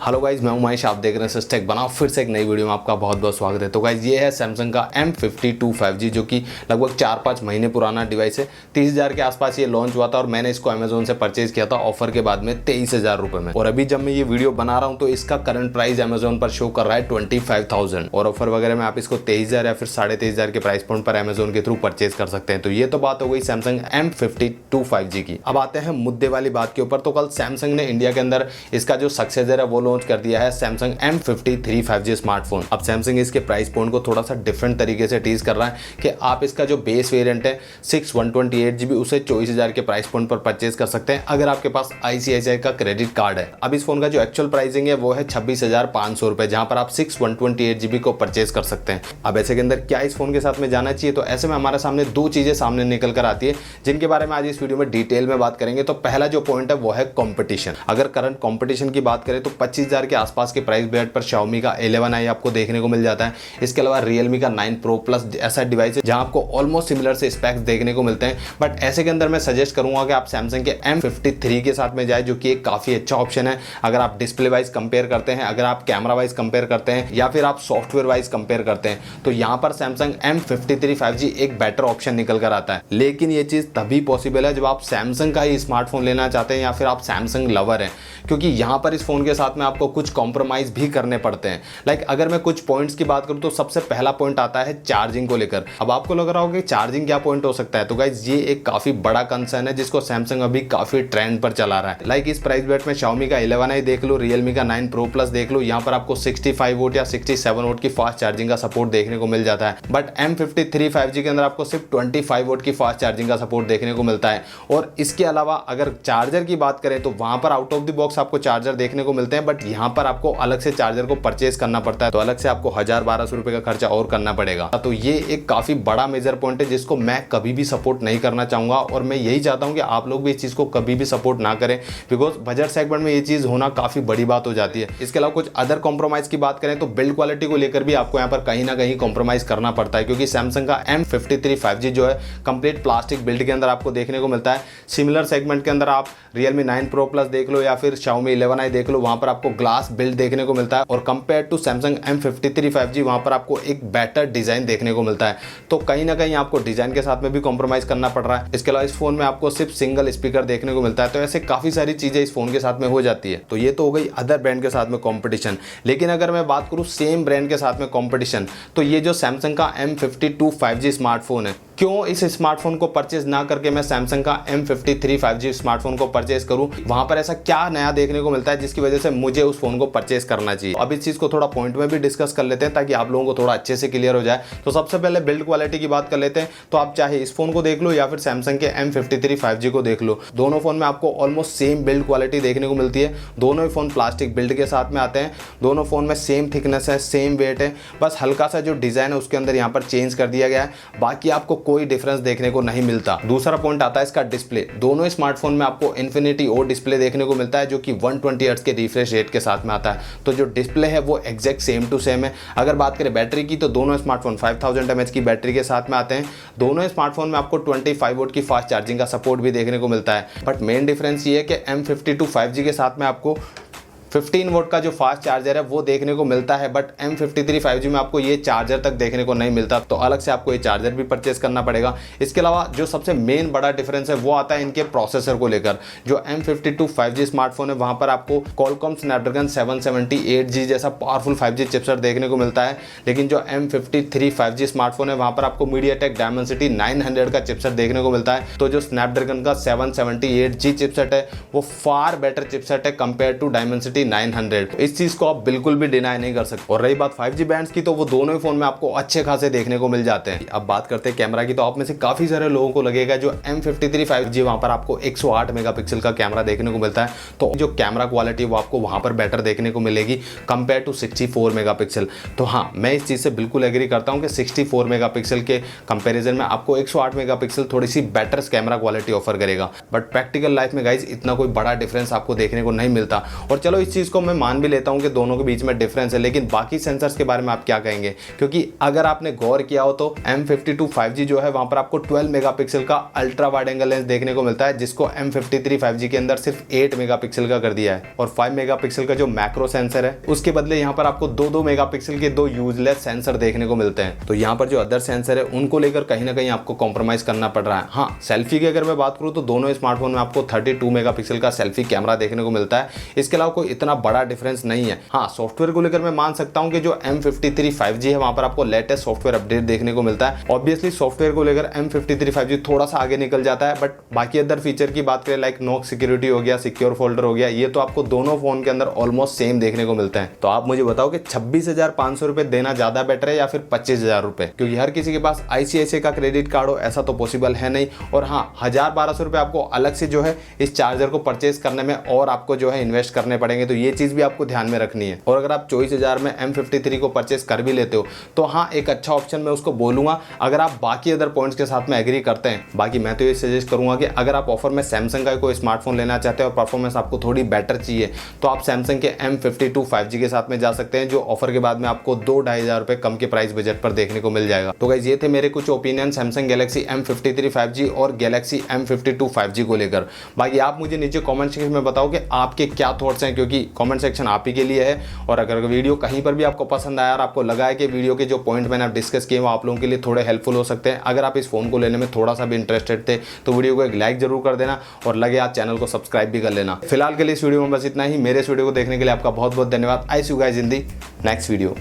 Hello guys, मैं महेश, आप देख रहे हैं सिस्टेक बनाओ फिर से एक नई वीडियो में आपका बहुत बहुत स्वागत है। तो गाइज ये है सैमसंग का M52 5G जो कि लगभग 4-5 महीने पुराना डिवाइस है। 30,000 के आसपास ये लॉन्च हुआ था और मैंने इसको अमेजोन से परचेज किया था ऑफर के बाद में 23,000 रुपए में। और अभी जब मैं ये वीडियो बना रहा हूँ तो इसका करंट प्राइस अमेजोन पर शो कर रहा है 25,000 और ऑफर वगैरह में आप इसको 23,000 या फिर 23,500 के प्राइस पॉइंट पर अमेजोन के थ्रू परचेज कर सकते हैं। तो ये तो बात हो गई सैमसंग M52 5G की। अब आते हैं मुद्दे वाली बात के ऊपर। तो कल सैमसंग ने इंडिया के अंदर इसका जो सक्सेसर है वो लॉन्च कर दिया है, सैमसंग M53 5G स्मार्टफोन। अब सैमसंग इसके प्राइस पॉइंट को थोड़ा सा डिफरेंट तरीके से टीज कर रहा है कि आप इसका जो बेस वेरिएंट है 128GB उसे 24,000 के प्राइस पॉइंट पर परचेज कर सकते हैं अगर आपके पास ICICI का क्रेडिट कार्ड है। अब इस फोन का जो एक्चुअल प्राइसिंग है वो है 26,500 रुपए, जहां पर आप 128GB को परचेज कर सकते हैं। अब ऐसे के अंदर क्या इस फोन के साथ में जाना चाहिए, तो ऐसे में हमारे सामने दो चीजें सामने निकल कर आती है जिनके बारे में आज इस वीडियो में डिटेल में बात करेंगे। तो पहला जो पॉइंट है वो है कॉम्पिटिशन। अगर करंट कॉम्पिटिशन की बात करें तो 25,000 के आसपास के प्राइस बैंड पर Xiaomi का 11i आपको देखने को मिल जाता है। इसके अलावा Realme का 9 Pro Plus ऐसा डिवाइस है जहां आपको ऑलमोस्ट सिमिलर से स्पेक्स देखने को मिलते हैं। बट ऐसे के अंदर मैं सजेस्ट करूंगा कि आप Samsung के M53 के साथ में जाए, जो कि एक काफी अच्छा ऑप्शन है अगर आप डिस्प्ले वाइज कंपेयर करते हैं, अगर आप कैमरा वाइज कंपेयर करते हैं या फिर आप सॉफ्टवेयर वाइज कंपेयर करते हैं तो यहाँ पर Samsung M53 5G एक बेटर ऑप्शन निकल कर आता है। लेकिन ये चीज तभी पॉसिबल है जब आप Samsung का ही स्मार्टफोन लेना चाहते हैं या फिर आप Samsung लवर हैं, क्योंकि यहाँ पर इस फोन के साथ में आपको कुछ कॉम्प्रोमाइज भी करने पड़ते हैं। लाइक अगर मैं कुछ पॉइंट्स की बात करूं तो सबसे पहला पॉइंट आता है चार्जिंग को लेकर। अब आपको लग रहा होगा कि चार्जिंग क्या पॉइंट हो सकता है, तो गाइज ये एक काफी बड़ा कंसर्न है जिसको सैमसंग अभी काफी ट्रेंड पर चला रहा है। लाइक इस प्राइस बेट में Xiaomi का 11i देख लो, Realme का 9 Pro Plus देख लो, यहाँ पर आपको 65 वोट या 67 वोट की फास्ट चार्जिंग का सपोर्ट देखने को मिल जाता है। बट M53 5G के अंदर आपको सिर्फ 25 वोट की फास्ट चार्जिंग का सपोर्ट देखने को मिलता है। और इसके अलावा अगर चार्जर की बात करें तो वहां पर आउट ऑफ द बॉक्स आपको चार्जर देखने को मिलते हैं, बट यहाँ पर आपको अलग से चार्जर को परचेज करना पड़ता है, तो अलग से आपको 1,000-1,200 रुपए का खर्चा और करना पड़ेगा। तो ये एक काफी बड़ा मेजर पॉइंट है जिसको मैं कभी भी सपोर्ट नहीं करना चाहूंगा और मैं यही चाहता हूं कि आप लोग भी इस चीज को कभी भी सपोर्ट ना करें, बिकॉज बजट सेगमेंट में ये चीज होना काफी बड़ी बात हो जाती है। इसके अलावा कुछ अदर कॉम्प्रोमाइज की बात करें तो बिल्ड क्वालिटी को लेकर भी आपको यहाँ पर कहीं ना कहीं कॉम्प्रोमाइज करना पड़ता है, क्योंकि सैमसंग का M53 5G जो है कंप्लीट प्लास्टिक बिल्ड के अंदर आपको देखने को मिलता है। सिमिलर सेगमेंट के अंदर आप Realme 9 Pro Plus देख लो या फिर Xiaomi 11i देख लो, वहां पर आपको ग्लास बिल्ड देखने को मिलता है और compare to Samsung M53 5G वहां पर आपको एक बेटर डिजाइन देखने को मिलता है। तो कहीं ना कहीं आपको डिजाइन के साथ में भी कॉम्प्रोमाइज करना पड़ रहा है। इसके अलावा इस फोन में आपको सिर्फ सिंगल स्पीकर देखने को मिलता है, तो ऐसे काफी सारी चीजें इस फोन के साथ में हो जाती है। तो ये तो हो गई अदर ब्रांड के साथ में कॉम्पिटिशन। लेकिन अगर मैं बात करूं सेम ब्रांड के साथ में कॉम्पिटिशन, तो ये जो सैमसंग का M52 5G स्मार्टफोन है, क्यों इस स्मार्टफोन को परचेज ना करके मैं सैमसंग का M53 5G स्मार्टफोन को परचेज करूं? वहां पर ऐसा क्या नया देखने को मिलता है जिसकी वजह से मुझे उस फोन को परचेज करना चाहिए? अब इस चीज को थोड़ा पॉइंट में भी डिस्कस कर लेते हैं ताकि आप लोगों को थोड़ा अच्छे से क्लियर हो जाए। तो सबसे पहले बिल्ड क्वालिटी की बात कर लेते हैं। तो आप चाहे इस फोन को देख लो या फिर सैमसंग के M53 5G को देख लो, दोनों फोन में आपको ऑलमोस्ट सेम बिल्ड क्वालिटी देखने को मिलती है। दोनों ही फोन प्लास्टिक बिल्ड के साथ में आते हैं, दोनों फोन में सेम थिकनेस है, सेम वेट है, बस हल्का सा जो डिजाइन है उसके अंदर यहाँ पर चेंज कर दिया गया है, बाकी आपको कोई डिफरेंस देखने को नहीं मिलता। दूसरा पॉइंट आता है इसका डिस्प्ले। दोनों स्मार्टफोन में आपको इन्फिनिटी ओ डिस्प्ले देखने को मिलता है जो कि 120 हर्ट्ज के रिफ्रेश रेट के साथ में आता है। तो जो डिस्प्ले है वो एग्जैक्ट सेम टू सेम है। अगर बात करें बैटरी की तो दोनों स्मार्टफोन 5000 mAh की बैटरी के साथ में आते हैं। दोनों स्मार्टफोन में आपको 25 वोट की फास्ट चार्जिंग का सपोर्ट भी देखने को मिलता है। बट मेन डिफरेंस ये है कि M52 5G के साथ में आपको 15 वोट का जो फास्ट चार्जर है वो देखने को मिलता है, बट M53 5G में आपको ये चार्जर तक देखने को नहीं मिलता, तो अलग से आपको ये चार्जर भी परचेस करना पड़ेगा। इसके अलावा जो सबसे मेन बड़ा डिफरेंस है वो आता है इनके प्रोसेसर को लेकर। जो M52 5G स्मार्टफोन है वहां पर आपको Qualcomm Snapdragon 778G जैसा पावरफुल 5G चिपसेट देखने को मिलता है, लेकिन जो M53 5G स्मार्टफोन है वहां पर आपको MediaTek Dimensity 900 का चिपसेट देखने को मिलता है। तो जो Snapdragon का 778G चिपसेट है वो फार बेटर चिपसेट है कंपेयर टू Dimensity 900। इस चीज को आप बिल्कुल भी डिनाई नहीं कर सकते। और रही बात 5G बैंड्स की, तो वो दोनों ही फोन में आपको अच्छे खासे देखने को मिल जाते हैं। अब बात करते हैं कैमरा की, तो आप में से काफी सारे लोगों को लगेगा जो M53 5G वहां पर आपको 108 मेगापिक्सल का कैमरा देखने को मिलता है, तो जो कैमरा क्वालिटी वो आपको वहां पर बेटर देखने को मिलेगी कंपेयर टू 64 मेगापिक्सल। तो हाँ, मैं इस चीज से बिल्कुल एग्री करता हूं कि 64 मेगापिक्सल के कंपैरिजन में आपको 108 मेगापिक्सल थोड़ी सी बेटर कैमरा क्वालिटी ऑफर करेगा। बट प्रैक्टिकल लाइफ में गाइज इतना कोई बड़ा डिफरेंस आपको देखने को नहीं मिलता। और चलो इस चीज़ को मैं मान भी लेता हूँ कि दोनों के बीच में डिफरेंस है, लेकिन बाकी सेंसर्स के बारे में आप क्या कहेंगे? क्योंकि अगर आपने गौर किया हो तो M52 5G जो है वहाँ पर आपको 12 मेगापिक्सल का अल्ट्रा वाइड एंगल लेंस देखने को मिलता है, जिसको M53 5G के अंदर सिर्फ 8 मेगापिक्सल का कर दिया है। और 5 मेगापिक्सल का जो मैक्रो सेंसर है उसके बदले यहाँ पर आपको 2 मेगापिक्सल के 2 यूजलेस सेंसर देखने को मिलते हैं। तो यहाँ पर जो अदर सेंसर है उनको लेकर कहीं ना कहीं आपको कॉम्प्रोमाइज करना पड़ रहा है। हाँ, सेल्फी की अगर मैं बात करूँ तो दोनों स्मार्टफोन में आपको 32 मेगापिक्सल का सेल्फी कैमरा देखने को मिलता है। इसके अलावा कोई इतना बड़ा डिफरेंस नहीं है। हाँ, सॉफ्टवेयर को लेकर मैं मान सकता हूँ कि जो M53 5G है वहाँ पर आपको लेटेस्ट सॉफ्टवेयर अपडेट देखने को मिलता है। ऑब्वियसली सॉफ्टवेयर को लेकर M53 5G थोड़ा सा आगे निकल जाता है, बट बाकी अदर फीचर की बात करें लाइक नॉक सिक्योरिटी हो गया, सिक्योर फोल्डर हो गया, ये तो आपको दोनों फोन के अंदर ऑलमोस्ट सेम देखने को मिलते हैं। तो आप मुझे बताओ कि 26,500 रुपए देना ज्यादा बेटर है या फिर 25,000 रुपए? क्योंकि हर किसी के पास ICICI का क्रेडिट कार्ड हो ऐसा तो पॉसिबल है नहीं। और हाँ, 1,000-1,200 रुपए आपको अलग से जो है इस चार्जर को परचेज करने में और आपको जो है इन्वेस्ट करने पड़ेंगे, तो ये चीज भी आपको ध्यान में रखनी है। और अगर आप 24,000 में M53 को परचेज कर भी लेते हो तो हाँ, एक अच्छा ऑप्शन मैं उसको बोलूंगा अगर आप बाकी अदर पॉइंट्स के साथ में एग्री करते हैं। बाकी मैं तो ये सजेस्ट करूंगा कि अगर आप ऑफर में सैमसंग का कोई स्मार्टफोन लेना चाहते हैं और परफॉर्मेंस आपको थोड़ी बेटर चाहिए तो आप सैमसंग के M52 5G के साथ में जा सकते हैं, जो ऑफर के बाद में आपको 2-2,500 रुपए कम के प्राइस बजट पर देखने को मिल जाएगा। तो गाइस, ये थे मेरे कुछ opinion Samsung Galaxy M53 5G और गैलेक्सी M52 5G को लेकर। बाकी आप मुझे नीचे कमेंट सेक्शन में बताओ कि आपके क्या थॉट्स हैं, क्योंकि कमेंट सेक्शन आप ही के लिए है। और अगर वीडियो कहीं पर भी आपको पसंद आया और आपको लगा है कि वीडियो के जो पॉइंट मैंने डिस्कस किए वो आप लोगों के लिए थोड़े हेल्पफुल हो सकते हैं, अगर आप इस फोन को लेने में थोड़ा सा भी इंटरेस्टेड थे तो वीडियो को एक लाइक जरूर कर देना और लगे आप चैनल को सब्सक्राइब भी कर लेना। फिलहाल के लिए इस वीडियो में बस इतना ही। मेरे इस वीडियो को देखने के लिए आपका बहुत बहुत धन्यवाद। I see you guys in the next video.